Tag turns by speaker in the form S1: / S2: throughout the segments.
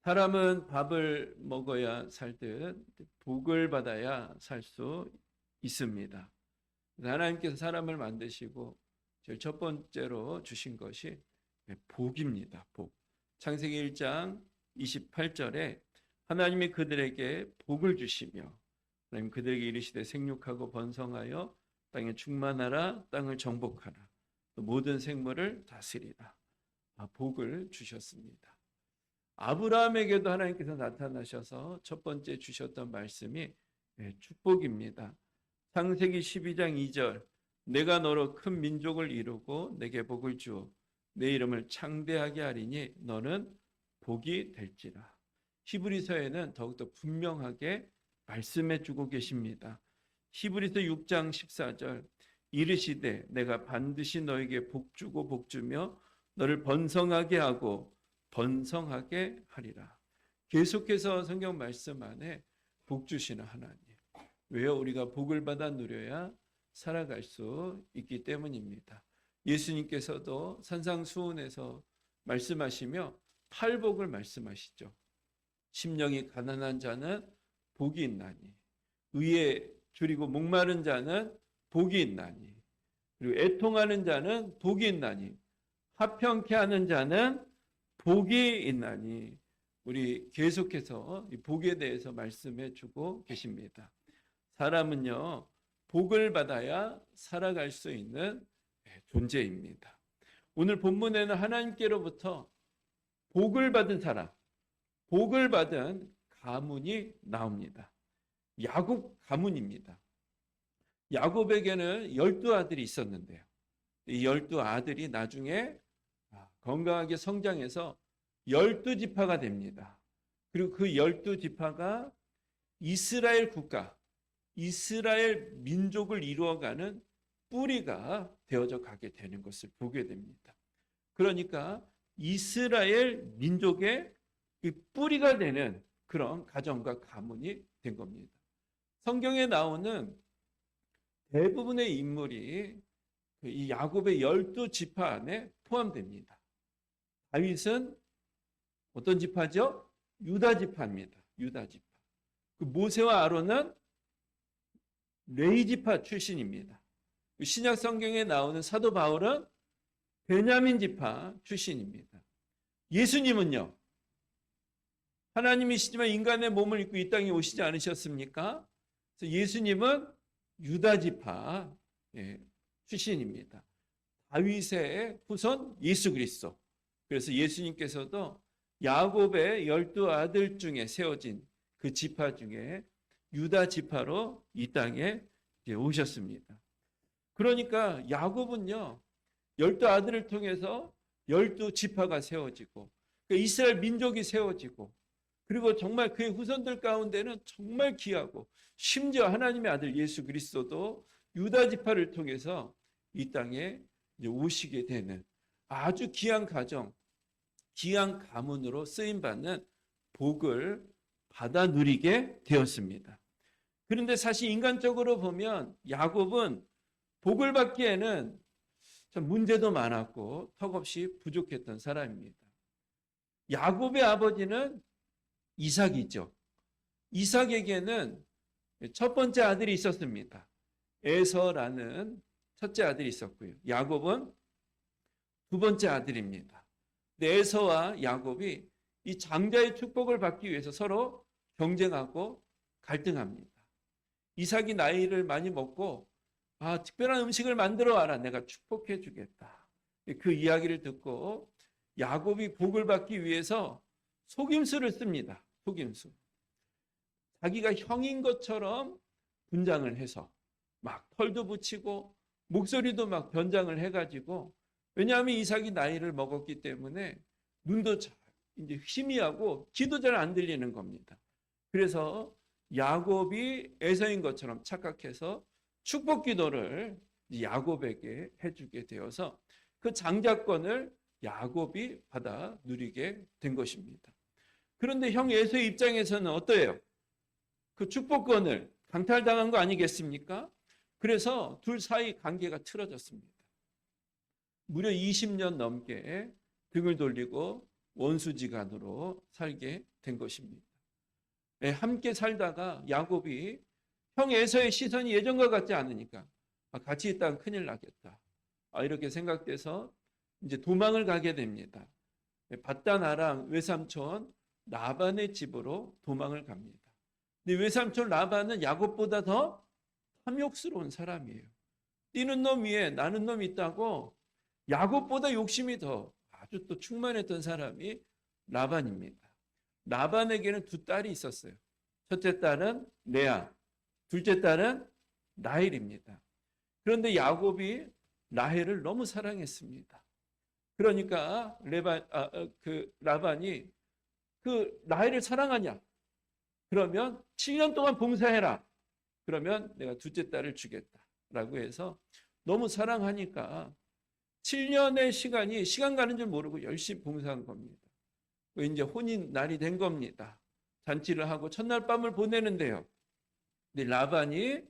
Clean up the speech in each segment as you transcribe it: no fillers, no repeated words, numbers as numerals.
S1: 사람은 밥을 먹어야 살듯 복을 받아야 살 수 있습니다. 하나님께서 사람을 만드시고 제일 첫 번째로 주신 것이 복입니다. 복. 창세기 1장 28절에 하나님이 그들에게 복을 주시며 하나님 그들에게 이르시되 생육하고 번성하여 땅에 충만하라, 땅을 정복하라, 또 모든 생물을 다스리라. 복을 주셨습니다. 아브라함에게도 하나님께서 나타나셔서 첫 번째 주셨던 말씀이 축복입니다. 창세기 12장 2절 내가 너로 큰 민족을 이루고 내게 복을 주어 내 이름을 창대하게 하리니 너는 복이 될지라. 히브리서에는 더욱더 분명하게 말씀해 주고 계십니다. 히브리서 6장 14절 이르시되 내가 반드시 너에게 복 주고 복 주며 너를 번성하게 하고 번성하게 하리라. 계속해서 성경 말씀 안에 복 주시는 하나님. 왜요? 우리가 복을 받아 누려야 살아갈 수 있기 때문입니다. 예수님께서도 산상수훈에서 말씀하시며 팔복을 말씀하시죠. 심령이 가난한 자는 복이 있나니, 의에 줄이고 목마른 자는 복이 있나니, 그리고 애통하는 자는 복이 있나니, 화평케 하는 자는 복이 있나니. 우리 계속해서 이 복에 대해서 말씀해 주고 계십니다. 사람은요, 복을 받아야 살아갈 수 있는 존재입니다. 오늘 본문에는 하나님께로부터 복을 받은 사람, 복을 받은 가문이 나옵니다. 야곱 가문입니다. 야곱에게는 12아들이 있었는데요. 이 12아들이 나중에 건강하게 성장해서 12지파가 됩니다. 그리고 그 12지파가 이스라엘 국가, 이스라엘 민족을 이루어가는 뿌리가 되어져 가게 되는 것을 보게 됩니다. 그러니까 이스라엘 민족의 뿌리가 되는 그런 가정과 가문이 된 겁니다. 성경에 나오는 대부분의 인물이 이 야곱의 12지파 안에 포함됩니다. 다윗은 어떤 지파죠? 유다 지파입니다. 유다 지파. 그 모세와 아론은 레위 지파 출신입니다. 신약 성경에 나오는 사도 바울은 베냐민 지파 출신입니다. 예수님은요, 하나님이시지만 인간의 몸을 입고 이 땅에 오시지 않으셨습니까? 그래서 예수님은 유다 지파 출신입니다. 다윗의 후손 예수 그리스도. 그래서 예수님께서도 야곱의 12아들 중에 세워진 그 지파 중에 유다 지파로 이 땅에 오셨습니다. 그러니까 야곱은요, 12아들을 통해서 12지파가 세워지고 이스라엘 민족이 세워지고, 그리고 정말 그의 후손들 가운데는 정말 귀하고, 심지어 하나님의 아들 예수 그리스도도 유다 지파를 통해서 이 땅에 오시게 되는 아주 귀한 가정, 귀한 가문으로 쓰임받는 복을 받아 누리게 되었습니다. 그런데 사실 인간적으로 보면 야곱은 복을 받기에는 참 문제도 많았고 턱없이 부족했던 사람입니다. 야곱의 아버지는 이삭이죠. 이삭에게는 첫 번째 아들이 있었습니다. 에서라는 첫째 아들이 있었고요. 야곱은 두 번째 아들입니다. 에서와 야곱이 이 장자의 축복을 받기 위해서 서로 경쟁하고 갈등합니다. 이삭이 나이를 많이 먹고 특별한 음식을 만들어 와라. 내가 축복해 주겠다. 그 이야기를 듣고 야곱이 복을 받기 위해서 속임수를 씁니다. 속임수. 자기가 형인 것처럼 분장을 해서 막 털도 붙이고 목소리도 막 변장을 해가지고, 왜냐하면 이삭이 나이를 먹었기 때문에 눈도 이제 희미하고 귀도 잘 안 들리는 겁니다. 그래서 야곱이 에서인 것처럼 착각해서 축복 기도를 야곱에게 해주게 되어서 그 장자권을 야곱이 받아 누리게 된 것입니다. 그런데 형 에서의 입장에서는 어떠해요? 그 축복권을 강탈당한 거 아니겠습니까? 그래서 둘 사이 관계가 틀어졌습니다. 무려 20년 넘게 등을 돌리고 원수지간으로 살게 된 것입니다. 예, 함께 살다가 야곱이 형 에서의 시선이 예전과 같지 않으니까 같이 있다가 큰일 나겠다. 이렇게 생각돼서 이제 도망을 가게 됩니다. 밧단 아람 외삼촌 라반의 집으로 도망을 갑니다. 근데 외삼촌 라반은 야곱보다 더 탐욕스러운 사람이에요. 뛰는 놈 위에 나는 놈이 있다고 야곱보다 욕심이 더 아주 또 충만했던 사람이 라반입니다. 라반에게는 두 딸이 있었어요. 첫째 딸은 레아, 둘째 딸은 라헬입니다. 그런데 야곱이 라헬을 너무 사랑했습니다. 그러니까 라반이 그 라헬을 사랑하냐? 그러면 7년 동안 봉사해라. 그러면 내가 둘째 딸을 주겠다라고 해서 너무 사랑하니까 7년의 시간 가는 줄 모르고 열심히 봉사한 겁니다. 이제 혼인 날이 된 겁니다. 잔치를 하고 첫날 밤을 보내는데요. 근데 라반이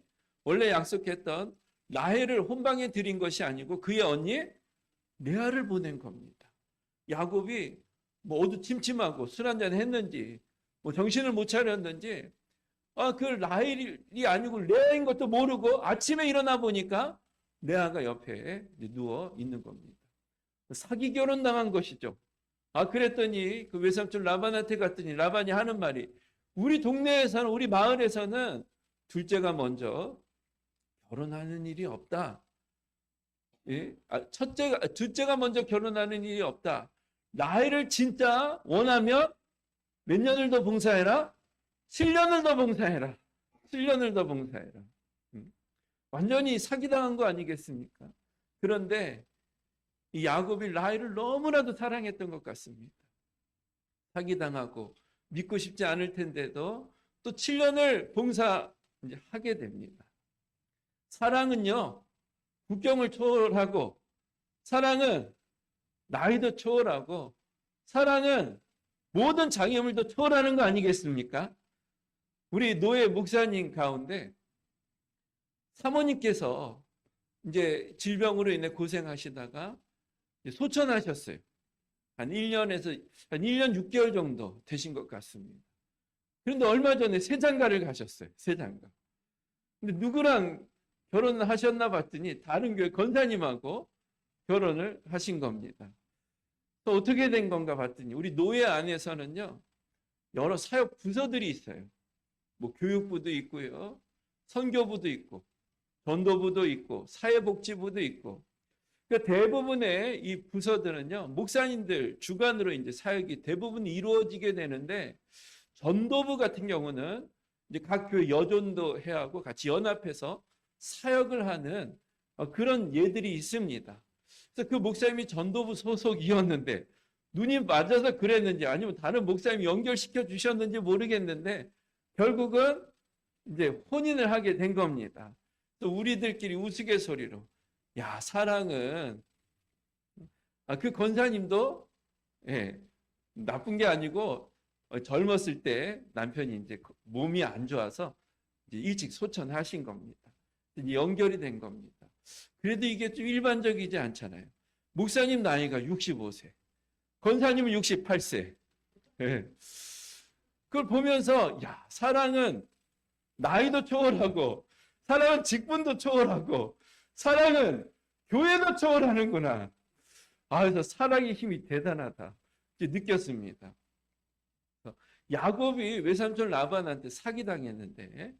S1: 원래 약속했던 라헬을 혼방에 들인 것이 아니고 그의 언니 레아를 보낸 겁니다. 야곱이 뭐 어두침침하고 술 한잔 했는지 뭐 정신을 못 차렸는지 그 라헬이 아니고 레아인 것도 모르고 아침에 일어나 보니까 레아가 옆에 누워 있는 겁니다. 사기 결혼 당한 것이죠. 그랬더니 그 외삼촌 라반한테 갔더니 라반이 하는 말이 우리 동네에서는 우리 마을에서는 둘째가 먼저 결혼하는 일이 없다. 예? 둘째가 먼저 결혼하는 일이 없다. 라헬을 진짜 원하면 몇 년을 더 봉사해라? 7년을 더 봉사해라. 7년을 더 봉사해라. 완전히 사기당한 거 아니겠습니까? 그런데 이 야곱이 라헬을 너무나도 사랑했던 것 같습니다. 사기당하고 믿고 싶지 않을 텐데도 또 7년을 봉사하게 됩니다. 사랑은요, 국경을 초월하고, 사랑은 나이도 초월하고, 사랑은 모든 장애물도 초월하는 거 아니겠습니까? 우리 노예 목사님 가운데 사모님께서 이제 질병으로 인해 고생하시다가 소천하셨어요. 한 1년 6개월 정도 되신 것 같습니다. 그런데 얼마 전에 세장가를 가셨어요. 세장가. 근데 누구랑 결혼을 하셨나 봤더니 다른 교회 권사님하고 결혼을 하신 겁니다. 또 어떻게 된 건가 봤더니 우리 노예 안에서는요, 여러 사역 부서들이 있어요. 뭐 교육부도 있고요, 선교부도 있고, 전도부도 있고, 사회복지부도 있고. 그러니까 대부분의 이 부서들은요, 목사님들 주관으로 이제 사역이 대부분 이루어지게 되는데, 전도부 같은 경우는 이제 각 교회 여전도 회하고 같이 연합해서 사역을 하는 그런 예들이 있습니다. 그래서 그 목사님이 전도부 소속이었는데 눈이 맞아서 그랬는지 아니면 다른 목사님이 연결시켜 주셨는지 모르겠는데 결국은 이제 혼인을 하게 된 겁니다. 또 우리들끼리 우스갯소리로 야, 사랑은 그 권사님도 나쁜 게 아니고 젊었을 때 남편이 이제 몸이 안 좋아서 이제 일찍 소천하신 겁니다. 연결이 된 겁니다. 그래도 이게 좀 일반적이지 않잖아요. 목사님 나이가 65세, 권사님은 68세. 그걸 보면서 야, 사랑은 나이도 초월하고 사랑은 직분도 초월하고 사랑은 교회도 초월하는구나. 그래서 사랑의 힘이 대단하다 이렇게 느꼈습니다. 야곱이 외삼촌 라반한테 사기당했는데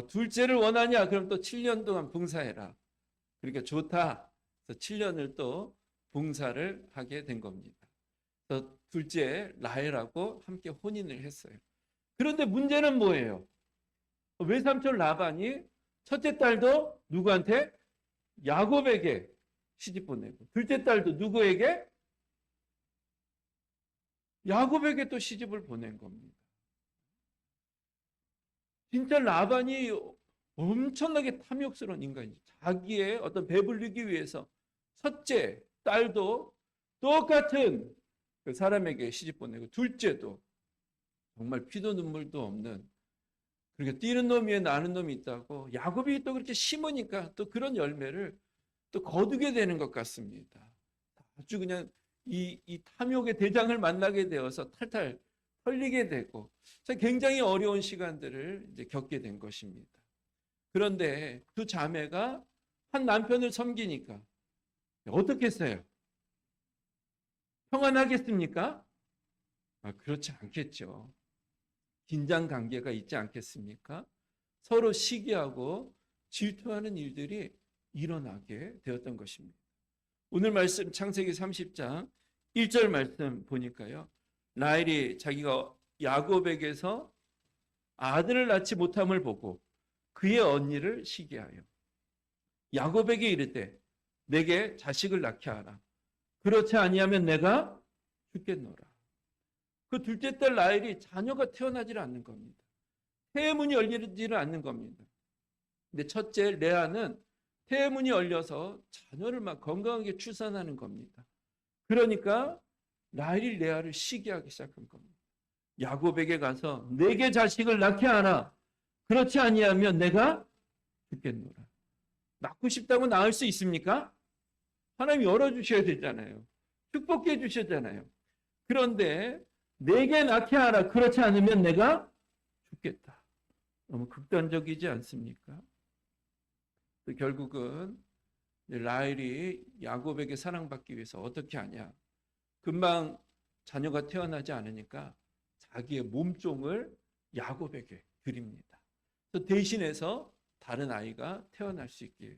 S1: 둘째를 원하냐? 그럼 또 7년 동안 봉사해라. 그러니까 좋다. 그래서 7년을 또 봉사를 하게 된 겁니다. 그래서 둘째 라헬하고 함께 혼인을 했어요. 그런데 문제는 뭐예요? 외삼촌 라반이 첫째 딸도 누구한테? 야곱에게 시집 보내고 둘째 딸도 누구에게? 야곱에게 또 시집을 보낸 겁니다. 진짜 라반이 엄청나게 탐욕스러운 인간이죠. 자기의 어떤 배불리기 위해서 첫째 딸도 똑같은 그 사람에게 시집 보내고 둘째도 정말 피도 눈물도 없는 그러니까 뛰는 놈 위에 나는 놈이 있다고 야곱이 또 그렇게 심으니까 또 그런 열매를 또 거두게 되는 것 같습니다. 아주 그냥 이 탐욕의 대장을 만나게 되어서 탈탈 털리게 되고 굉장히 어려운 시간들을 이제 겪게 된 것입니다. 그런데 두 자매가 한 남편을 섬기니까 어떻게 했어요? 평안하겠습니까? 그렇지 않겠죠. 긴장 관계가 있지 않겠습니까? 서로 시기하고 질투하는 일들이 일어나게 되었던 것입니다. 오늘 말씀 창세기 30장 1절 말씀 보니까요. 라헬이 자기가 야곱에게서 아들을 낳지 못함을 보고 그의 언니를 시기하여 야곱에게 이르되 내게 자식을 낳게 하라. 그렇지 아니하면 내가 죽겠노라. 그 둘째 딸 라헬이 자녀가 태어나질 않는 겁니다. 태문이 열리지를 않는 겁니다. 근데 첫째 레아는 태문이 열려서 자녀를 막 건강하게 출산하는 겁니다. 그러니까 라헬이 레아를 시기하기 시작한 겁니다. 야곱에게 가서 내게 자식을 낳게 하라. 그렇지 아니하면 내가 죽겠노라. 낳고 싶다고 낳을 수 있습니까? 하나님 열어주셔야 되잖아요. 축복해 주셨잖아요. 그런데 내게 낳게 하라. 그렇지 않으면 내가 죽겠다. 너무 극단적이지 않습니까? 또 결국은 라헬이 야곱에게 사랑받기 위해서 어떻게 하냐. 금방 자녀가 태어나지 않으니까 자기의 몸종을 야곱에게 드립니다. 그래서 대신해서 다른 아이가 태어날 수 있게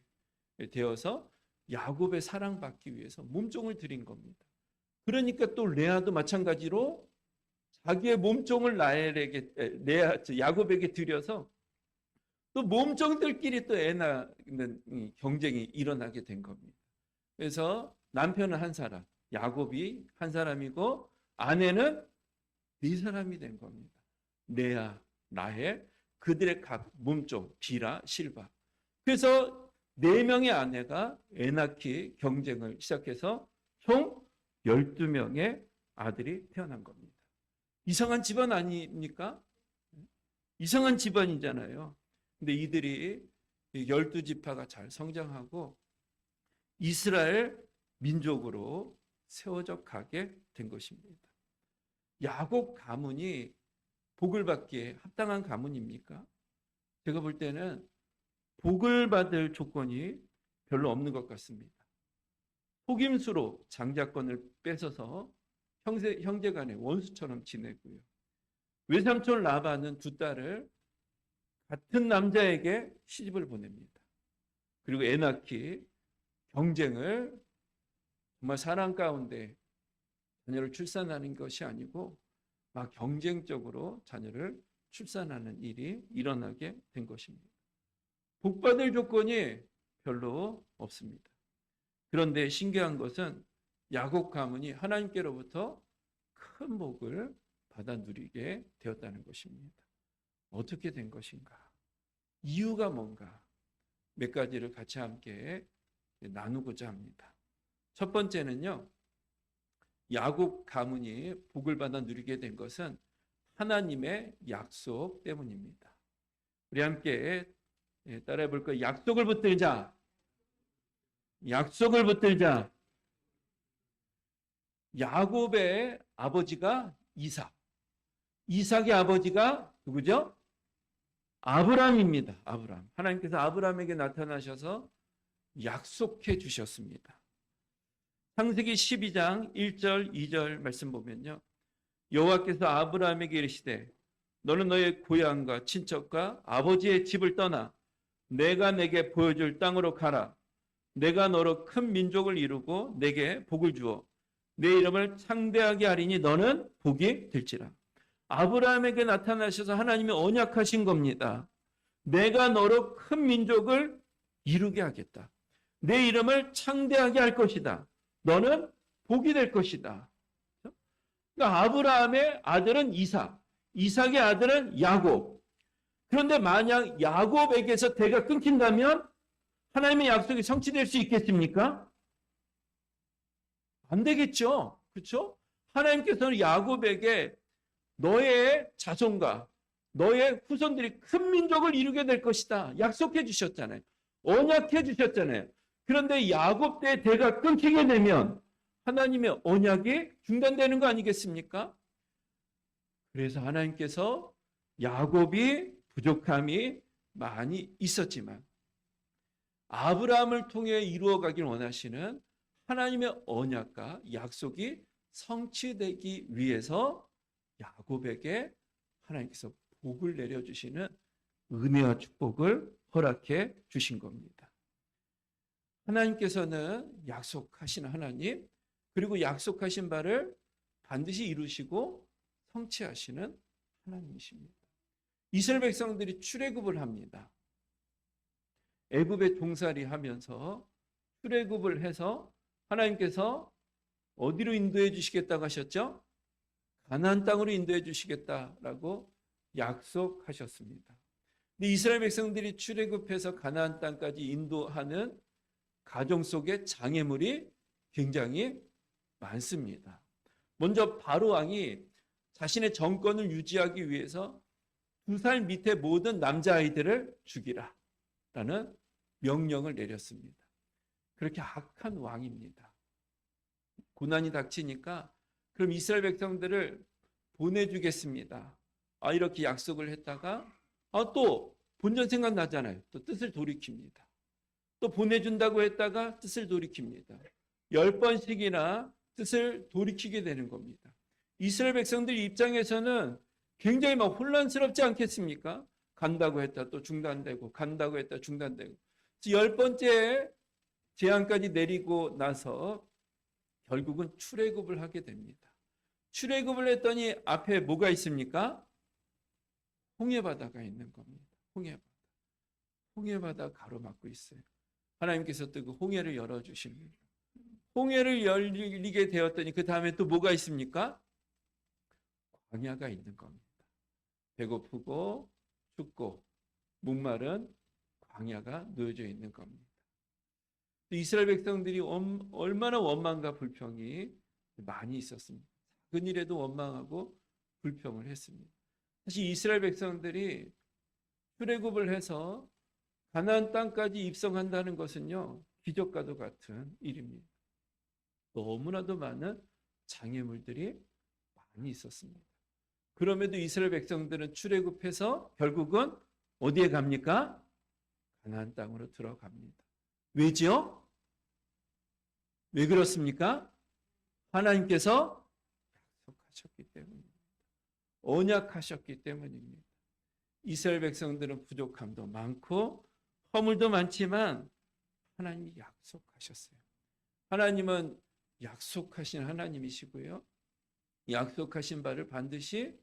S1: 되어서 야곱의 사랑받기 위해서 몸종을 드린 겁니다. 그러니까 또 레아도 마찬가지로 자기의 몸종을 야곱에게 드려서 또 몸종들끼리 또 애 낳는 경쟁이 일어나게 된 겁니다. 그래서 남편은 한 사람, 야곱이 한 사람이고 아내는 네 사람이 된 겁니다. 레아, 라헬, 그들의 각 몸종, 비라, 실바. 그래서 4명의 아내가 애 낳기 경쟁을 시작해서 총 12명의 아들이 태어난 겁니다. 이상한 집안 아닙니까? 이상한 집안이잖아요. 근데 이들이 12지파가 잘 성장하고 이스라엘 민족으로 세워져 가게 된 것입니다. 야곱 가문이 복을 받기에 합당한 가문입니까? 제가 볼 때는 복을 받을 조건이 별로 없는 것 같습니다. 속임수로 장자권을 뺏어서 형제간의 원수처럼 지내고요. 외삼촌 라반은 두 딸을 같은 남자에게 시집을 보냅니다. 그리고 애 낳기 경쟁을 정말 사랑 가운데 자녀를 출산하는 것이 아니고 막 경쟁적으로 자녀를 출산하는 일이 일어나게 된 것입니다. 복받을 조건이 별로 없습니다. 그런데 신기한 것은 야곱 가문이 하나님께로부터 큰 복을 받아 누리게 되었다는 것입니다. 어떻게 된 것인가? 이유가 뭔가? 몇 가지를 같이 함께 나누고자 합니다. 첫 번째는요. 야곱 가문이 복을 받아 누리게 된 것은 하나님의 약속 때문입니다. 우리 함께 따라해 볼까요? 약속을 붙들자. 약속을 붙들자. 야곱의 아버지가 이삭. 이삭의 아버지가 누구죠? 아브람입니다. 아브람. 하나님께서 아브람에게 나타나셔서 약속해 주셨습니다. 창세기 12장 1절 2절 말씀 보면요. 여호와께서 아브람에게 이르시되 너는 너의 고향과 친척과 아버지의 집을 떠나 내가 내게 보여줄 땅으로 가라. 내가 너로 큰 민족을 이루고 내게 복을 주어 내 이름을 창대하게 하리니 너는 복이 될지라. 아브라함에게 나타나셔서 하나님이 언약하신 겁니다. 내가 너로 큰 민족을 이루게 하겠다. 내 이름을 창대하게 할 것이다. 너는 복이 될 것이다. 그러니까 아브라함의 아들은 이삭, 이삭의 아들은 야곱. 그런데 만약 야곱에게서 대가 끊긴다면 하나님의 약속이 성취될 수 있겠습니까? 안 되겠죠. 그렇죠? 하나님께서는 야곱에게 너의 자손과 너의 후손들이 큰 민족을 이루게 될 것이다. 약속해 주셨잖아요. 언약해 주셨잖아요. 그런데 야곱 때 대가 끊기게 되면 하나님의 언약이 중단되는 거 아니겠습니까? 그래서 하나님께서 야곱이 부족함이 많이 있었지만 아브라함을 통해 이루어가길 원하시는 하나님의 언약과 약속이 성취되기 위해서 야곱에게 하나님께서 복을 내려주시는 은혜와 축복을 허락해 주신 겁니다. 하나님께서는 약속하신 하나님, 그리고 약속하신 바를 반드시 이루시고 성취하시는 하나님이십니다. 이스라엘 백성들이 출애굽을 합니다. 애굽에 종살이 하면서 출애굽을 해서 하나님께서 어디로 인도해 주시겠다고 하셨죠? 가나안 땅으로 인도해 주시겠다라고 약속하셨습니다. 근데 이스라엘 백성들이 출애굽해서 가나안 땅까지 인도하는 가정 속에 장애물이 굉장히 많습니다. 먼저 바로 왕이 자신의 정권을 유지하기 위해서 2살 밑에 모든 남자아이들을 죽이라 라는 명령을 내렸습니다. 그렇게 악한 왕입니다. 고난이 닥치니까 그럼 이스라엘 백성들을 보내주겠습니다. 이렇게 약속을 했다가 또 본전 생각나잖아요. 또 뜻을 돌이킵니다. 또 보내준다고 했다가 뜻을 돌이킵니다. 10번씩이나 뜻을 돌이키게 되는 겁니다. 이스라엘 백성들 입장에서는 굉장히 막 혼란스럽지 않겠습니까? 간다고 했다 또 중단되고 간다고 했다 중단되고 10번째 제한까지 내리고 나서 결국은 출애굽을 하게 됩니다. 출애굽을 했더니 앞에 뭐가 있습니까? 홍해바다가 있는 겁니다. 홍해바다. 홍해바다 가로막고 있어요. 하나님께서 또 그 홍해를 열어주십니다. 홍해를 열리게 되었더니 그 다음에 또 뭐가 있습니까? 광야가 있는 겁니다. 배고프고 춥고 목마른 광야가 놓여져 있는 겁니다. 이스라엘 백성들이 얼마나 원망과 불평이 많이 있었습니다. 작은 일에도 원망하고 불평을 했습니다. 사실 이스라엘 백성들이 출애굽을 해서 가나안 땅까지 입성한다는 것은요, 기적과도 같은 일입니다. 너무나도 많은 장애물들이 많이 있었습니다. 그럼에도 이스라엘 백성들은 출애굽해서 결국은 어디에 갑니까? 가나안 땅으로 들어갑니다. 왜지요? 왜 그렇습니까? 하나님께서 약속하셨기 때문입니다. 언약하셨기 때문입니다. 이스라엘 백성들은 부족함도 많고 허물도 많지만 하나님이 약속하셨어요. 하나님은 약속하신 하나님이시고요. 약속하신 바를 반드시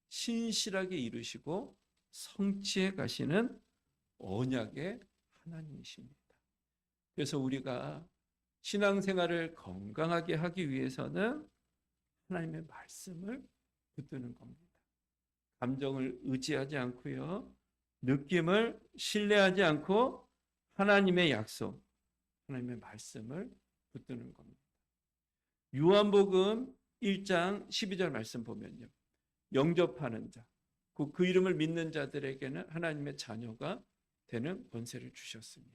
S1: 신실하게 이루시고 성취해 가시는 언약의 하나님이십니다. 그래서 우리가 신앙생활을 건강하게 하기 위해서는 하나님의 말씀을 붙드는 겁니다. 감정을 의지하지 않고요. 느낌을 신뢰하지 않고 하나님의 약속, 하나님의 말씀을 붙드는 겁니다. 요한복음 1장 12절 말씀 보면요. 영접하는 자, 그 이름을 믿는 자들에게는 하나님의 자녀가 되는 권세를 주셨으니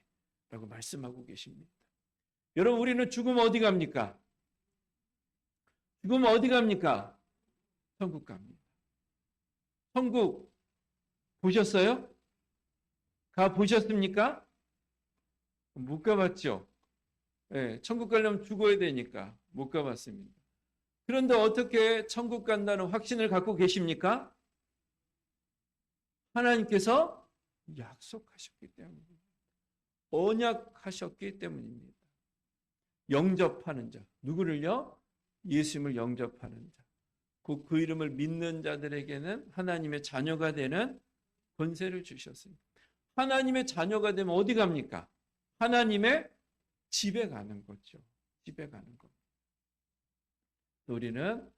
S1: 라고 말씀하고 계십니다. 여러분, 우리는 죽으면 어디 갑니까? 죽으면 어디 갑니까? 천국 갑니다. 천국 보셨어요? 가 보셨습니까? 못 가봤죠? 네, 천국 가려면 죽어야 되니까 못 가봤습니다. 그런데 어떻게 천국 간다는 확신을 갖고 계십니까? 하나님께서 약속하셨기 때문입니다. 언약하셨기 때문입니다. 영접하는 자, 누구를요? 예수님을 영접하는 자. 그 이름을 믿는 자들에게는 하나님의 자녀가 되는 권세를 주셨습니다. 하나님의 자녀가 되면 어디 갑니까? 하나님의 집에 가는 거죠. 집에 가는 것. 우리는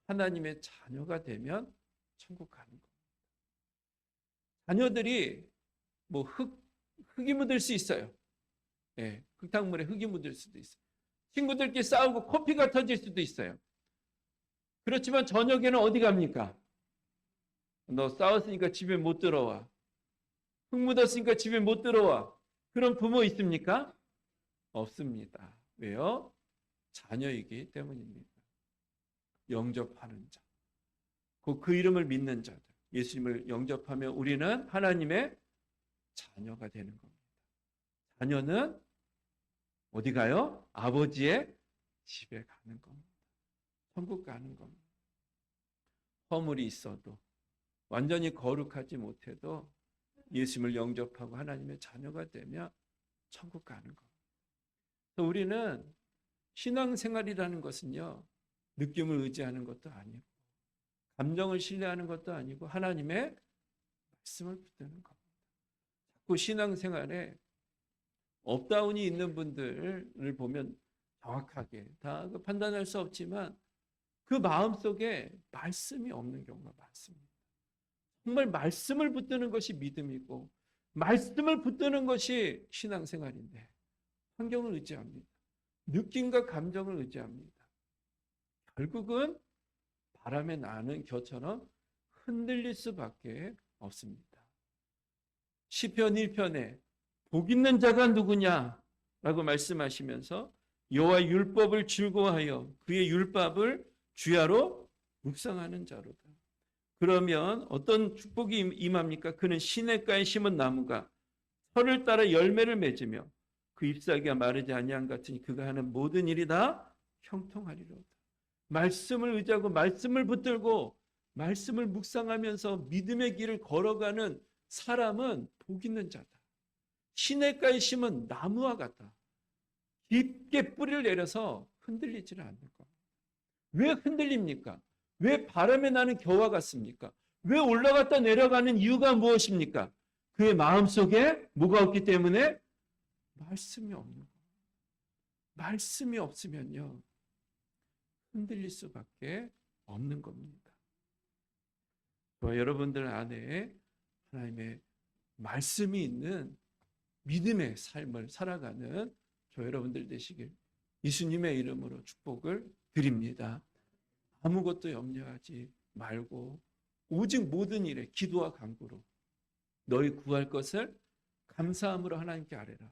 S1: 하나님의 자녀가 되면 천국 가는 겁니다. 자녀들이 뭐 흙이 묻을 수 있어요. 예, 흙탕물에 흙이 묻을 수도 있어요. 친구들끼리 싸우고 코피가 터질 수도 있어요. 그렇지만 저녁에는 어디 갑니까? 너 싸웠으니까 집에 못 들어와. 흙 묻었으니까 집에 못 들어와. 그런 부모 있습니까? 없습니다. 왜요? 자녀이기 때문입니다. 영접하는 자, 그 이름을 믿는 자들, 예수님을 영접하며 우리는 하나님의 자녀가 되는 겁니다. 자녀는 어디 가요? 아버지의 집에 가는 겁니다. 천국 가는 겁니다. 허물이 있어도 완전히 거룩하지 못해도 예수님을 영접하고 하나님의 자녀가 되면 천국 가는 겁니다. 우리는 신앙생활이라는 것은요, 느낌을 의지하는 것도 아니고 감정을 신뢰하는 것도 아니고 하나님의 말씀을 붙드는 겁니다. 자꾸 신앙생활에 업다운이 있는 분들을 보면 정확하게 다 판단할 수 없지만 그 마음속에 말씀이 없는 경우가 많습니다. 정말 말씀을 붙드는 것이 믿음이고 말씀을 붙드는 것이 신앙생활인데 환경을 의지합니다. 느낌과 감정을 의지합니다. 결국은 바람에 나는 겨처럼 흔들릴 수밖에 없습니다. 시편 1편에 복 있는 자가 누구냐라고 말씀하시면서 여호와 율법을 즐거워하여 그의 율법을 주야로 묵상하는 자로다. 그러면 어떤 축복이 임합니까? 그는 시냇가에 심은 나무가 철을 따라 열매를 맺으며 그 잎사귀가 마르지 아니한 같으니 그가 하는 모든 일이 다 형통하리로다. 말씀을 의지하고 말씀을 붙들고 말씀을 묵상하면서 믿음의 길을 걸어가는 사람은 복 있는 자다. 시냇가에 심은 나무와 같다. 깊게 뿌리를 내려서 흔들리지를 않는 것. 왜 흔들립니까? 왜 바람에 나는 겨와 같습니까? 왜 올라갔다 내려가는 이유가 무엇입니까? 그의 마음속에 뭐가 없기 때문에? 말씀이 없는 거예요. 말씀이 없으면요, 흔들릴 수밖에 없는 겁니다. 저와 여러분들 안에 하나님의 말씀이 있는 믿음의 삶을 살아가는 저 여러분들 되시길 예수님의 이름으로 축복을 드립니다. 아무것도 염려하지 말고 오직 모든 일에 기도와 간구로 너희 구할 것을 감사함으로 하나님께 아뢰라.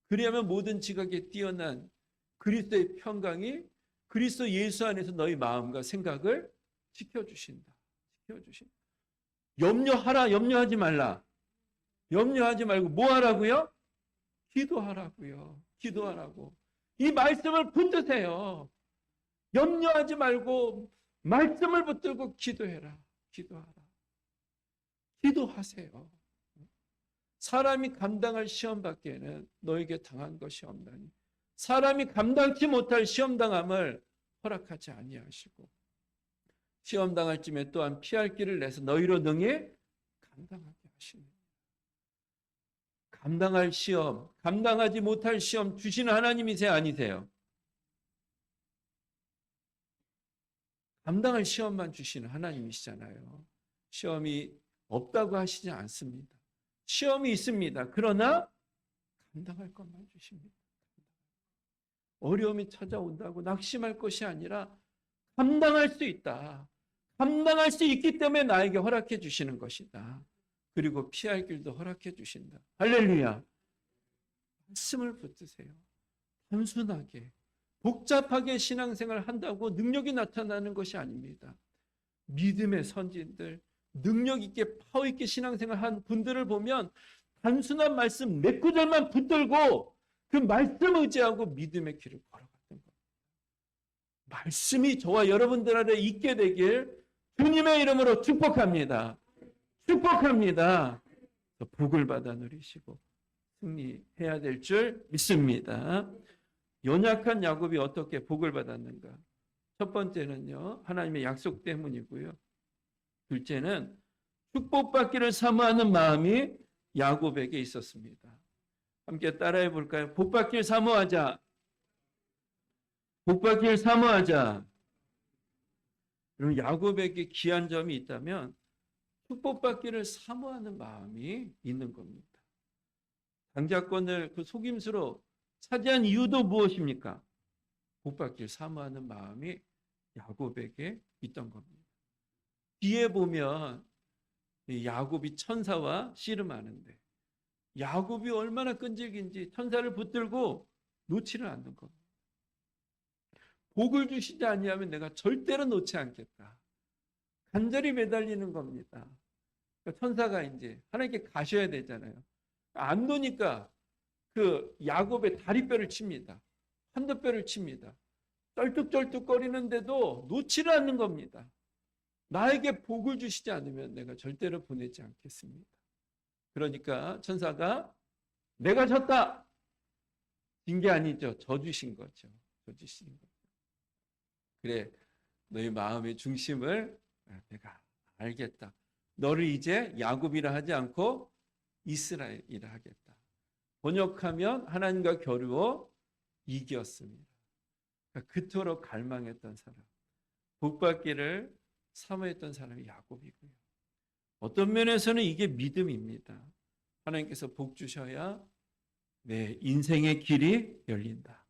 S1: 그리하면 모든 지각에 뛰어난 그리스도의 평강이 그리스도 예수 안에서 너희 마음과 생각을 지켜주신다. 지켜주신다. 염려하라, 염려하지 말라. 염려하지 말고 뭐 하라고요? 기도하라고요. 기도하라고. 이 말씀을 붙드세요. 염려하지 말고 말씀을 붙들고 기도해라. 기도하라. 기도하세요. 사람이 감당할 시험 밖에는 너에게 당한 것이 없나니 사람이 감당치 못할 시험 당함을 허락하지 아니하시고 시험 당할 쯤에 또한 피할 길을 내서 너희로 능히 감당하게 하시네. 감당할 시험, 감당하지 못할 시험 주시는 하나님이세요, 아니세요? 감당할 시험만 주시는 하나님이시잖아요. 시험이 없다고 하시지 않습니다. 시험이 있습니다. 그러나 감당할 것만 주십니다. 어려움이 찾아온다고 낙심할 것이 아니라 감당할 수 있다. 감당할 수 있기 때문에 나에게 허락해 주시는 것이다. 그리고 피할 길도 허락해 주신다. 할렐루야. 말씀을 붙드세요. 단순하게 복잡하게 신앙생활을 한다고 능력이 나타나는 것이 아닙니다. 믿음의 선진들, 능력 있게 파워 있게 신앙생활 한 분들을 보면 단순한 말씀 몇 구절만 붙들고 그 말씀 의지하고 믿음의 길을 걸어갔던 겁니다. 말씀이 저와 여러분들 안에 있게 되길 주님의 이름으로 축복합니다. 축복합니다. 복을 받아 누리시고 승리해야 될 줄 믿습니다. 연약한 야곱이 어떻게 복을 받았는가? 첫 번째는요, 하나님의 약속 때문이고요. 둘째는 축복받기를 사모하는 마음이 야곱에게 있었습니다. 함께 따라해 볼까요? 복받기를 사모하자. 복받기를 사모하자. 여러분, 야곱에게 귀한 점이 있다면 축복받기를 사모하는 마음이 있는 겁니다. 장자권을 그 속임수로 차지한 이유도 무엇입니까? 복받기를 사모하는 마음이 야곱에게 있던 겁니다. 뒤에 보면 야곱이 천사와 씨름하는데 야곱이 얼마나 끈질긴지 천사를 붙들고 놓지를 않는 겁니다. 복을 주시지 아니하면 내가 절대로 놓지 않겠다. 간절히 매달리는 겁니다. 그러니까 천사가 이제 하나님께 가셔야 되잖아요. 안 놓으니까 그 야곱의 다리뼈를 칩니다. 환도뼈를 칩니다. 쩔뚝쩔뚝거리는데도 놓지를 않는 겁니다. 나에게 복을 주시지 않으면 내가 절대로 보내지 않겠습니다. 그러니까 천사가 내가 졌다. 진 게 아니죠. 져주신 거죠. 져주신 거죠. 그래, 너희 마음의 중심을 내가 알겠다. 너를 이제 야곱이라 하지 않고 이스라엘이라 하겠다. 번역하면 하나님과 겨루어 이겼습니다. 그러니까 그토록 갈망했던 사람, 복받기를 사모했던 사람이 야곱이고요. 어떤 면에서는 이게 믿음입니다. 하나님께서 복 주셔야 내 인생의 길이 열린다.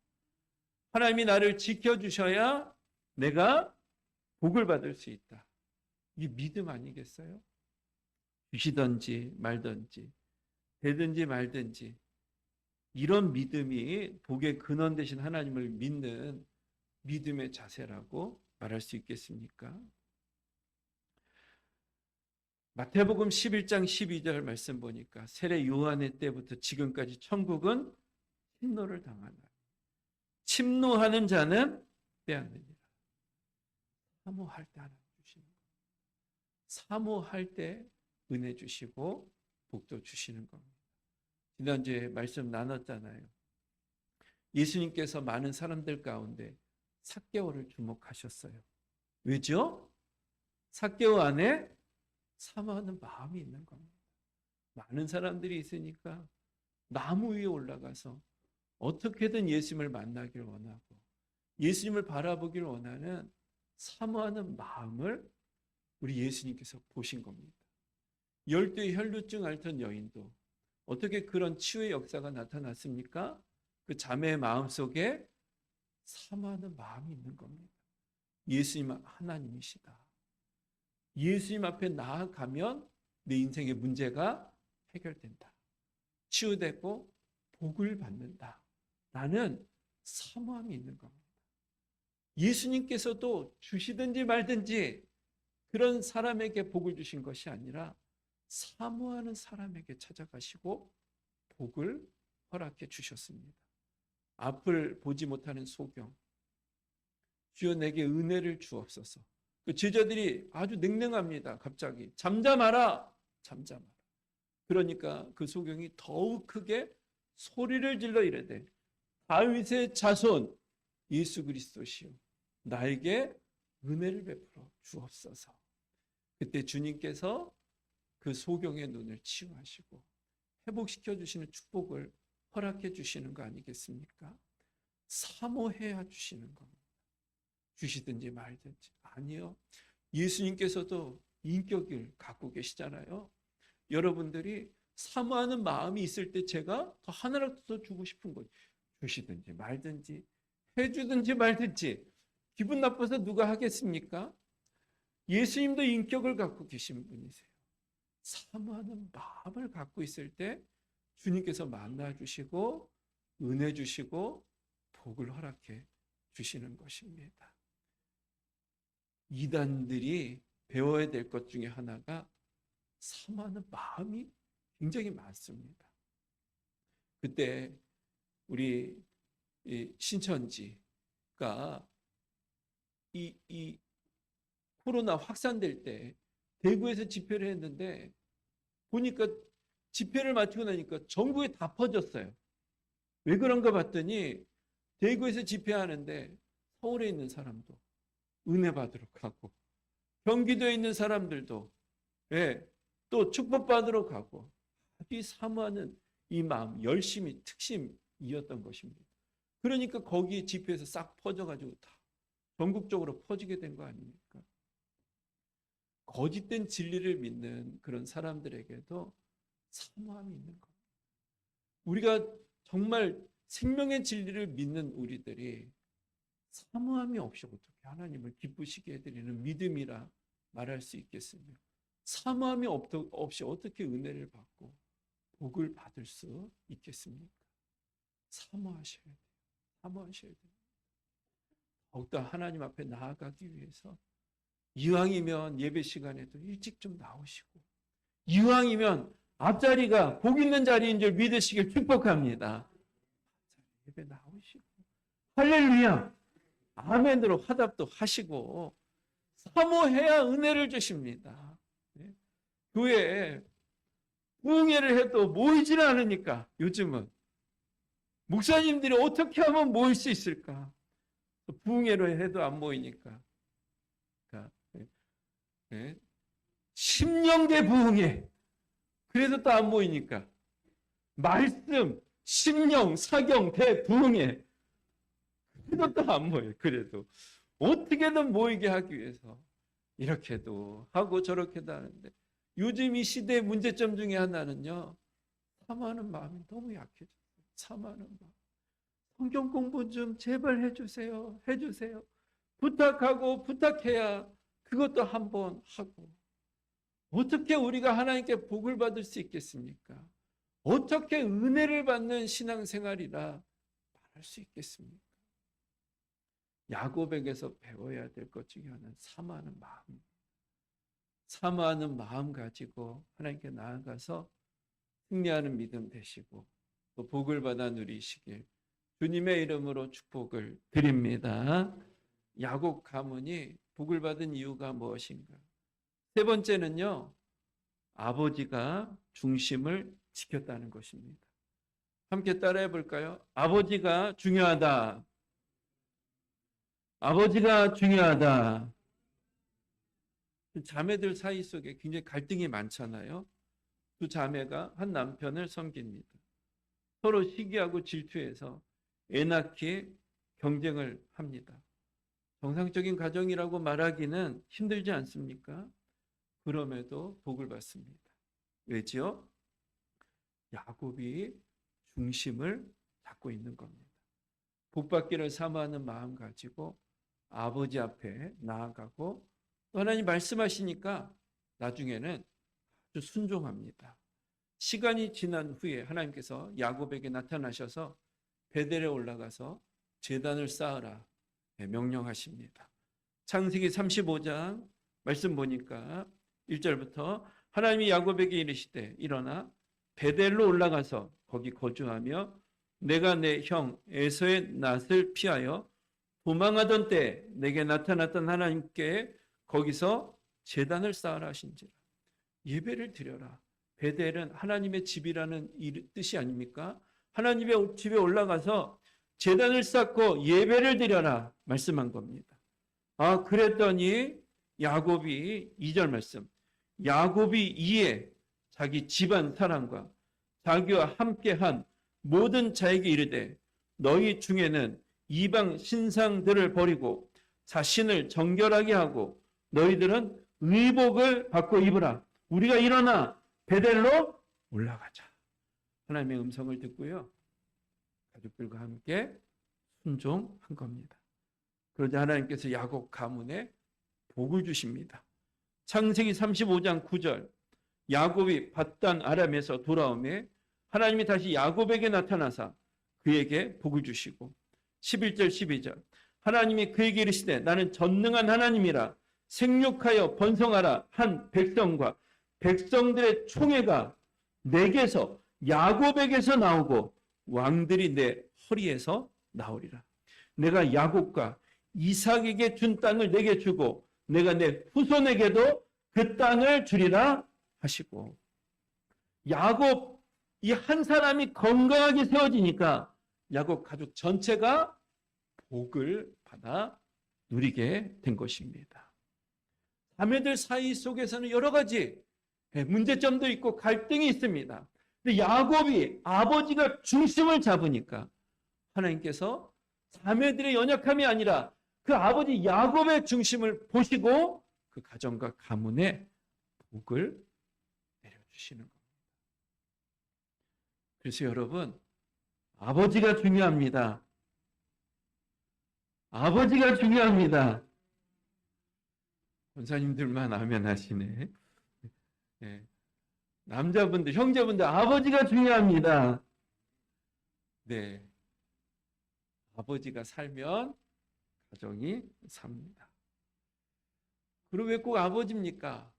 S1: 하나님이 나를 지켜주셔야 내가 복을 받을 수 있다. 이게 믿음 아니겠어요? 주시든지 말든지 되든지 말든지 이런 믿음이 복의 근원 되신 하나님을 믿는 믿음의 자세라고 말할 수 있겠습니까? 마태복음 11장 12절 말씀 보니까 세례 요한의 때부터 지금까지 천국은 침노를 당하나 침노하는 자는 빼앗느니라. 사모할 때 하나님 주시는 겁니다. 사모할 때 은혜 주시고 복도 주시는 겁니다. 지난주에 말씀 나눴잖아요. 예수님께서 많은 사람들 가운데 삭개오를 주목하셨어요. 왜죠? 삭개오 안에 사모하는 마음이 있는 겁니다. 많은 사람들이 있으니까 나무 위에 올라가서 어떻게든 예수님을 만나길 원하고 예수님을 바라보길 원하는 사모하는 마음을 우리 예수님께서 보신 겁니다. 12의 혈루증 앓던 여인도 어떻게 그런 치유의 역사가 나타났습니까? 그 자매의 마음속에 사모하는 마음이 있는 겁니다. 예수님은 하나님이시다. 예수님 앞에 나아가면 내 인생의 문제가 해결된다. 치유되고 복을 받는다. 라는 사모함이 있는 겁니다. 예수님께서도 주시든지 말든지 그런 사람에게 복을 주신 것이 아니라 사모하는 사람에게 찾아가시고 복을 허락해 주셨습니다. 앞을 보지 못하는 소경, 주여 내게 은혜를 주옵소서. 그 제자들이 아주 냉랭합니다. 갑자기 잠잠하라, 잠잠하라. 그러니까 그 소경이 더욱 크게 소리를 질러 이르되 다윗의 자손 예수 그리스도시요 나에게 은혜를 베풀어 주옵소서. 그때 주님께서 그 소경의 눈을 치유하시고 회복시켜 주시는 축복을 허락해 주시는 거 아니겠습니까? 사모해야 주시는 겁니다. 주시든지 말든지. 아니요. 예수님께서도 인격을 갖고 계시잖아요. 여러분들이 사모하는 마음이 있을 때 제가 더 하나라도 더 주고 싶은 거예요. 주시든지 말든지 해주든지 말든지. 기분 나빠서 누가 하겠습니까? 예수님도 인격을 갖고 계신 분이세요. 사모하는 마음을 갖고 있을 때 주님께서 만나주시고 은혜 주시고 복을 허락해 주시는 것입니다. 이단들이 배워야 될 것 중에 하나가 사모하는 마음이 굉장히 많습니다. 그때 우리 신천지가 이 코로나 확산될 때 대구에서 집회를 했는데 보니까 집회를 마치고 나니까 전국에 다 퍼졌어요. 왜 그런가 봤더니 대구에서 집회하는데 서울에 있는 사람도 은혜 받으러 가고 경기도에 있는 사람들도 또 축복받으러 가고 아주 사모하는 이 마음, 열심히 특심이었던 것입니다. 그러니까 거기 집회에서 싹 퍼져가지고 다 전국적으로 퍼지게 된 거 아닙니까? 거짓된 진리를 믿는 그런 사람들에게도 사모함이 있는 겁니다. 우리가 정말 생명의 진리를 믿는 우리들이 사모함이 없이 어떻게 하나님을 기쁘시게 해드리는 믿음이라 말할 수 있겠으며 사모함이 없이 어떻게 은혜를 받고 복을 받을 수 있겠습니까? 사모하셔야 돼요. 사모하셔야 돼요. 더욱더 하나님 앞에 나아가기 위해서 이왕이면 예배 시간에도 일찍 좀 나오시고, 이왕이면 앞자리가 복 있는 자리인 줄 믿으시길 축복합니다. 예배 나오시고 할렐루야 아멘으로 화답도 하시고 사모해야 은혜를 주십니다. 교회에 부흥회를 해도 모이질 않으니까 요즘은 목사님들이 어떻게 하면 모일 수 있을까? 부흥회로 해도 안 모이니까. 심령대 부흥회. 그래도 또 안 모이니까. 말씀, 심령, 사경, 대, 부흥회. 그래도 또 안 모여요. 그래도. 어떻게든 모이게 하기 위해서. 이렇게도 하고 저렇게도 하는데. 요즘 이 시대의 문제점 중에 하나는요. 사모하는 마음이 너무 약해졌어요. 사모하는 마음. 성경 공부 좀 제발 해주세요. 해주세요. 부탁하고 부탁해야 그것도 한번 하고. 어떻게 우리가 하나님께 복을 받을 수 있겠습니까? 어떻게 은혜를 받는 신앙생활이라 말할 수 있겠습니까? 야고백에서 배워야 될 것 중에 하나는 사모하는 마음. 사모하는 마음 가지고 하나님께 나아가서 승리하는 믿음 되시고 또 복을 받아 누리시길 주님의 이름으로 축복을 드립니다. 야곱 가문이 복을 받은 이유가 무엇인가? 세 번째는요, 아버지가 중심을 지켰다는 것입니다. 함께 따라해 볼까요? 아버지가 중요하다. 아버지가 중요하다. 자매들 사이 속에 굉장히 갈등이 많잖아요. 두 자매가 한 남편을 섬깁니다. 서로 시기하고 질투해서 애 낳기에 경쟁을 합니다. 정상적인 가정이라고 말하기는 힘들지 않습니까? 그럼에도 복을 받습니다. 왜지요? 야곱이 중심을 잡고 있는 겁니다. 복받기를 사모하는 마음 가지고 아버지 앞에 나아가고 또 하나님 말씀하시니까 나중에는 아주 순종합니다. 시간이 지난 후에 하나님께서 야곱에게 나타나셔서 베델에 올라가서 제단을 쌓으라 명령하십니다. 창세기 35장 말씀 보니까 1절부터 하나님이 야곱에게 이르시되 일어나 베델로 올라가서 거기 거주하며 내가 내 형 에서의 낫을 피하여 도망하던 때 내게 나타났던 하나님께 거기서 제단을 쌓으라 하신지라. 예배를 드려라. 베델은 하나님의 집이라는 뜻이 아닙니까? 하나님의 집에 올라가서 제단을 쌓고 예배를 드려라 말씀한 겁니다. 아, 그랬더니 야곱이 2절 말씀. 야곱이 이에 자기 집안 사람과 자기와 함께한 모든 자에게 이르되 너희 중에는 이방 신상들을 버리고 자신을 정결하게 하고 너희들은 의복을 받고 입으라. 우리가 일어나 베델로 올라가자. 하나님의 음성을 듣고요. 가족들과 함께 순종한 겁니다. 그러자 하나님께서 야곱 가문에 복을 주십니다. 창세기 35장 9절 야곱이 밧단 아람에서 돌아오매 하나님이 다시 야곱에게 나타나사 그에게 복을 주시고 11절 12절 하나님이 그에게 이르시되 나는 전능한 하나님이라 생육하여 번성하라 한 백성과 백성들의 총회가 내게서 야곱에게서 나오고 왕들이 내 허리에서 나오리라. 내가 야곱과 이삭에게 준 땅을 내게 주고 내가 내 후손에게도 그 땅을 주리라 하시고 야곱 이 한 사람이 건강하게 세워지니까 야곱 가족 전체가 복을 받아 누리게 된 것입니다. 자매들 사이 속에서는 여러 가지 문제점도 있고 갈등이 있습니다. 근데 야곱이 아버지가 중심을 잡으니까 하나님께서 자매들의 연약함이 아니라 그 아버지 야곱의 중심을 보시고 그 가정과 가문에 복을 내려주시는 겁니다. 그래서 여러분, 아버지가 중요합니다. 아버지가 중요합니다. 권사님들만 아멘 하시네. 네. 남자분들, 형제분들, 아버지가 중요합니다. 네. 아버지가 살면 가정이 삽니다. 그리고 왜 꼭 아버지입니까?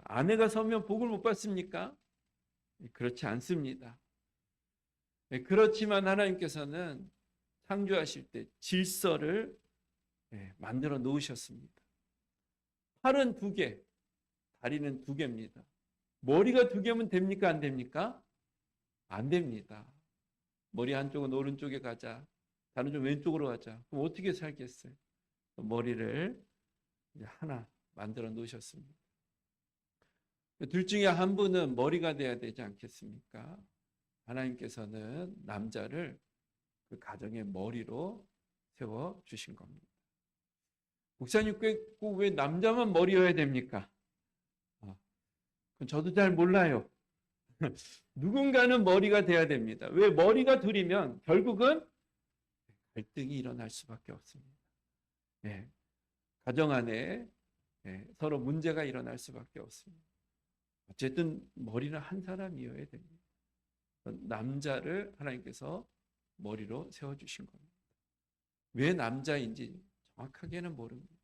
S1: 아내가 서면 복을 못 받습니까? 그렇지 않습니다. 그렇지만 하나님께서는 창조하실 때 질서를 만들어 놓으셨습니다. 팔은 2개, 다리는 2개입니다. 머리가 2개면 됩니까? 안 됩니까? 안 됩니다. 머리 한쪽은 오른쪽에 가자, 다른 쪽 왼쪽으로 가자. 그럼 어떻게 살겠어요? 머리를 이제 하나 만들어 놓으셨습니다. 둘 중에 한 분은 머리가 돼야 되지 않겠습니까? 하나님께서는 남자를 그 가정의 머리로 세워 주신 겁니다. 목사님 꼭 왜 남자만 머리여야 됩니까? 그건 저도 잘 몰라요. 누군가는 머리가 돼야 됩니다. 왜? 머리가 둘이면 결국은 갈등이 일어날 수밖에 없습니다. 가정 안에 서로 문제가 일어날 수밖에 없습니다. 어쨌든 머리는 한 사람이어야 됩니다. 남자를 하나님께서 머리로 세워주신 겁니다. 왜 남자인지 정확하게는 모릅니다.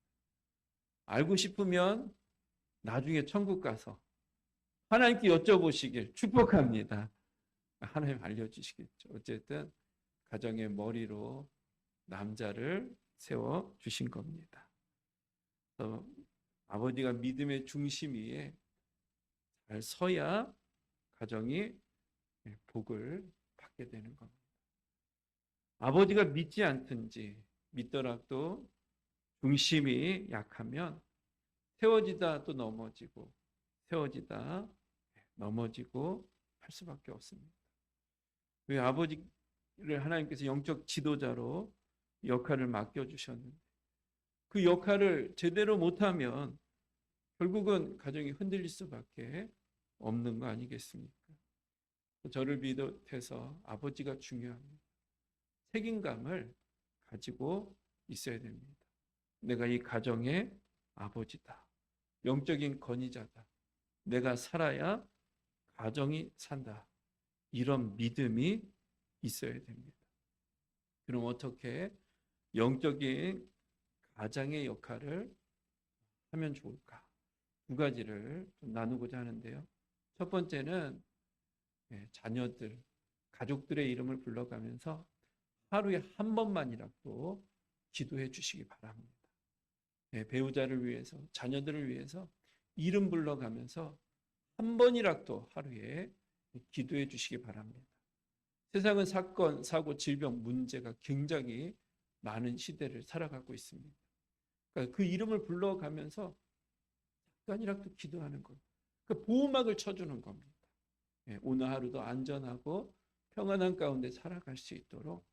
S1: 알고 싶으면 나중에 천국 가서 하나님께 여쭤보시길 축복합니다. 하나님 알려주시겠죠. 어쨌든 가정의 머리로 남자를 세워주신 겁니다. 아버지가 믿음의 중심 위에 잘 서야 가정이 복을 받게 되는 겁니다. 아버지가 믿지 않든지 믿더라도 중심이 약하면 세워지다 또 넘어지고 세워지다 넘어지고 할 수밖에 없습니다. 왜? 아버지를 하나님께서 영적 지도자로 역할을 맡겨주셨는데 그 역할을 제대로 못하면 결국은 가정이 흔들릴 수밖에 없는 거 아니겠습니까? 저를 비롯해서 아버지가 중요합니다. 책임감을 가지고 있어야 됩니다. 내가 이 가정의 아버지다. 영적인 권위자다. 내가 살아야 가정이 산다. 이런 믿음이 있어야 됩니다. 그럼 어떻게 영적인 가장의 역할을 하면 좋을까? 2가지를 좀 나누고자 하는데요. 첫 번째는 자녀들, 가족들의 이름을 불러가면서 하루에 한 번만이라도 기도해 주시기 바랍니다. 배우자를 위해서, 자녀들을 위해서 이름 불러가면서 한 번이라도 하루에 기도해 주시기 바랍니다. 세상은 사건, 사고, 질병, 문제가 굉장히 많은 시대를 살아가고 있습니다. 그러니까 그 이름을 불러가면서 잠깐이라도 기도하는 것. 그 보호막을 쳐주는 겁니다. 오늘 하루도 안전하고 평안한 가운데 살아갈 수 있도록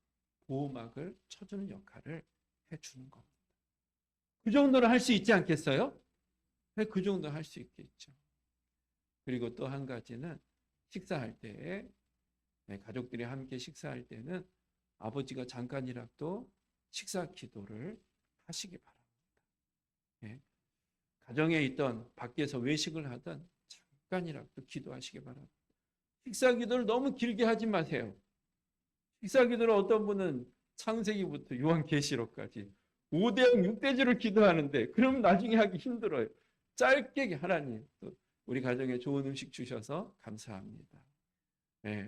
S1: 보호막을 쳐주는 역할을 해주는 겁니다. 그 정도는 할 수 있지 않겠어요? 그 정도 할 수 있겠죠. 그리고 또 한 가지는 식사할 때 가족들이 함께 식사할 때는 아버지가 잠깐이라도 식사 기도를 하시기 바랍니다. 가정에 있던 밖에서 외식을 하던 잠깐이라도 기도하시기 바랍니다. 식사 기도를 너무 길게 하지 마세요. 식사 기도를 어떤 분은 창세기부터 요한계시록까지 5대양 6대주를 기도하는데 그럼 나중에 하기 힘들어요. 짧게 하나님 또 우리 가정에 좋은 음식 주셔서 감사합니다.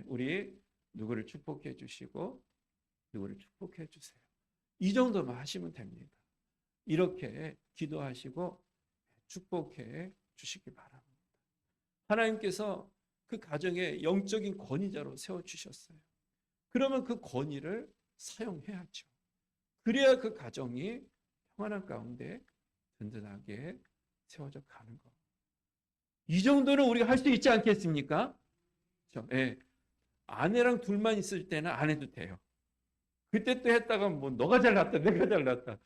S1: 우리 누구를 축복해 주시고 누구를 축복해 주세요. 이 정도만 하시면 됩니다. 이렇게 기도하시고 축복해 주시기 바랍니다. 하나님께서 그 가정에 영적인 권위자로 세워주셨어요. 그러면 그 권위를 사용해야죠. 그래야 그 가정이 평안한 가운데 든든하게 세워져 가는 것. 이 정도는 우리가 할 수 있지 않겠습니까? 그렇죠? 아내랑 둘만 있을 때는 안 해도 돼요. 그때 또 했다가 뭐 너가 잘났다 내가 잘났다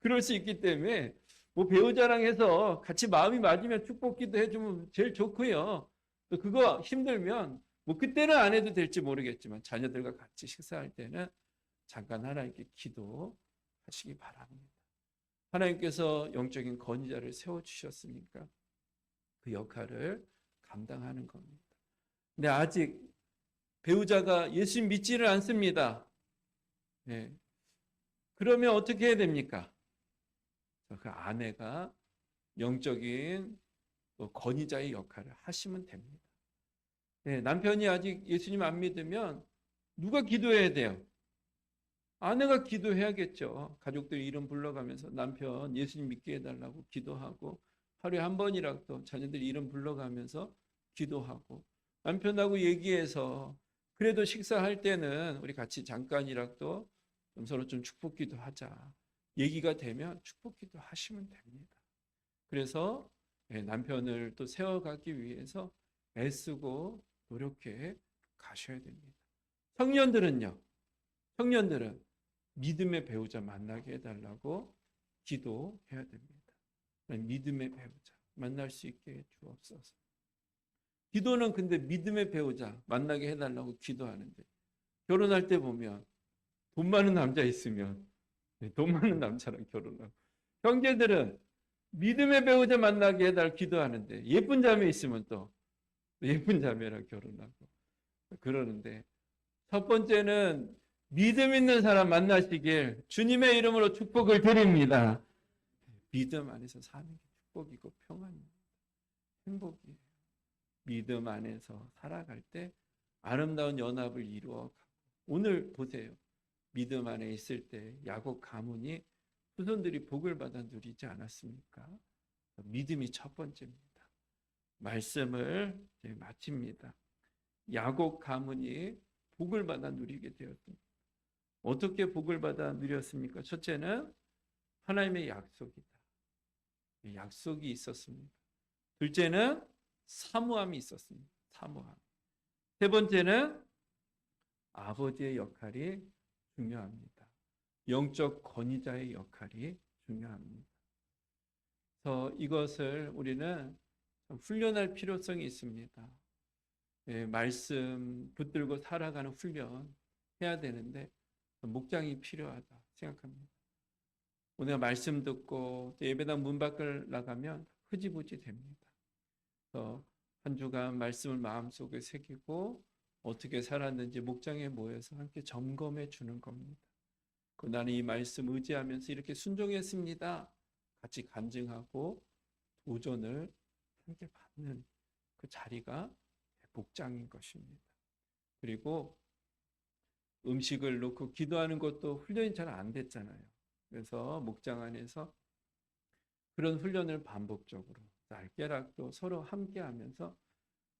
S1: 그럴 수 있기 때문에 뭐 배우자랑 해서 같이 마음이 맞으면 축복기도 해주면 제일 좋고요. 또 그거 힘들면 뭐 그때는 안 해도 될지 모르겠지만 자녀들과 같이 식사할 때는 잠깐 하나님께 기도하시기 바랍니다. 하나님께서 영적인 권위자를 세워주셨으니까 그 역할을 감당하는 겁니다. 근데 아직 배우자가 예수 믿지를 않습니다. 그러면 어떻게 해야 됩니까? 그 아내가 영적인 권위자의 역할을 하시면 됩니다. 네, 남편이 아직 예수님 안 믿으면 누가 기도해야 돼요? 아내가 기도해야겠죠. 가족들 이름 불러가면서 남편 예수님 믿게 해달라고 기도하고, 하루에 한 번이라도 자녀들 이름 불러가면서 기도하고, 남편하고 얘기해서 그래도 식사할 때는 우리 같이 잠깐이라도 좀 서로 좀 축복기도 하자. 얘기가 되면 축복기도 하시면 됩니다. 그래서 남편을 또 세워가기 위해서 애쓰고 노력해 가셔야 됩니다. 청년들은요. 청년들은 믿음의 배우자 만나게 해달라고 기도해야 됩니다. 믿음의 배우자 만날 수 있게 주옵소서. 기도는 근데 믿음의 배우자 만나게 해달라고 기도하는데, 결혼할 때 보면 돈 많은 남자 있으면 돈 많은 남자랑 결혼하고, 형제들은 믿음의 배우자 만나게 해달 기도하는데 예쁜 자매 있으면 또 예쁜 자매랑 결혼하고 그러는데, 첫 번째는 믿음 있는 사람 만나시길 주님의 이름으로 축복을 드립니다. 믿음 안에서 사는 게 축복이고 평안입니다. 행복이에요. 믿음 안에서 살아갈 때 아름다운 연합을 이루어, 오늘 보세요. 믿음 안에 있을 때 야곱 가문이 후손들이 복을 받아 누리지 않았습니까? 믿음이 첫 번째입니다. 말씀을 마칩니다. 야곱 가문이 복을 받아 누리게 되었습니다. 어떻게 복을 받아 누렸습니까? 첫째는 하나님의 약속이다. 약속이 있었습니다. 둘째는 사모함이 있었습니다. 사모함. 세 번째는 아버지의 역할이 중요합니다. 영적 권위자의 역할이 중요합니다. 그래서 이것을 우리는 훈련할 필요성이 있습니다. 말씀 붙들고 살아가는 훈련 해야 되는데 목장이 필요하다 생각합니다. 오늘 말씀 듣고 예배당 문 밖을 나가면 흐지부지 됩니다. 그래서 한 주간 말씀을 마음속에 새기고 어떻게 살았는지 목장에 모여서 함께 점검해 주는 겁니다. 나는 이 말씀 의지하면서 이렇게 순종했습니다. 같이 간증하고 도전을 함께 받는 그 자리가 목장인 것입니다. 그리고 음식을 놓고 기도하는 것도 훈련이 잘 안 됐잖아요. 그래서 목장 안에서 그런 훈련을 반복적으로 날깨락도 서로 함께 하면서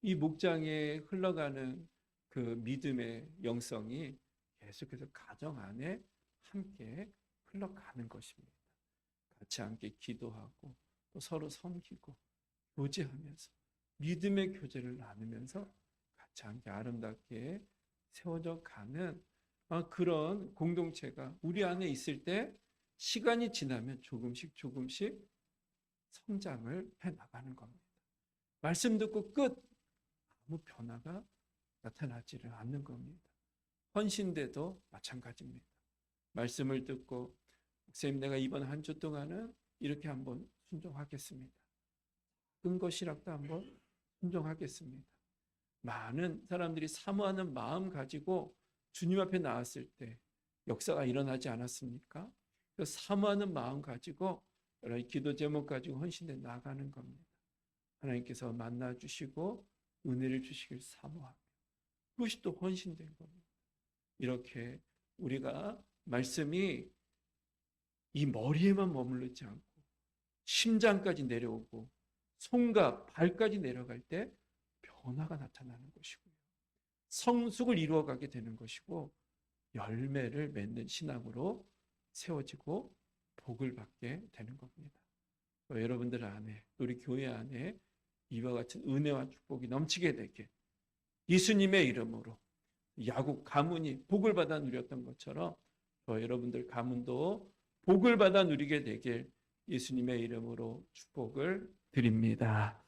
S1: 이 목장에 흘러가는 그 믿음의 영성이 계속해서 가정 안에 함께 흘러가는 것입니다. 같이 함께 기도하고 또 서로 섬기고 교제하면서 믿음의 교제를 나누면서 같이 함께 아름답게 세워져 가는 그런 공동체가 우리 안에 있을 때 시간이 지나면 조금씩 성장을 해나가는 겁니다. 말씀 듣고 끝 아무 변화가 나타나지를 않는 겁니다. 헌신대도 마찬가지입니다. 말씀을 듣고 목사님 내가 이번 한 주 동안은 이렇게 한번 순종하겠습니다. 작은 것이라도 한번 순종하겠습니다. 많은 사람들이 사모하는 마음 가지고 주님 앞에 나왔을 때 역사가 일어나지 않았습니까? 그 사모하는 마음 가지고 여러 기도 제목 가지고 헌신돼 나가는 겁니다. 하나님께서 만나주시고 은혜를 주시길 사모하며 그것이 또 헌신된 겁니다. 이렇게 우리가 말씀이 이 머리에만 머무르지 않고 심장까지 내려오고 손과 발까지 내려갈 때 변화가 나타나는 것이고요. 성숙을 이루어가게 되는 것이고 열매를 맺는 신앙으로 세워지고 복을 받게 되는 겁니다. 여러분들 안에, 우리 교회 안에 이와 같은 은혜와 축복이 넘치게 되게 예수님의 이름으로 야곱 가문이 복을 받아 누렸던 것처럼 여러분들 가문도 복을 받아 누리게 되길 예수님의 이름으로 축복을 드립니다.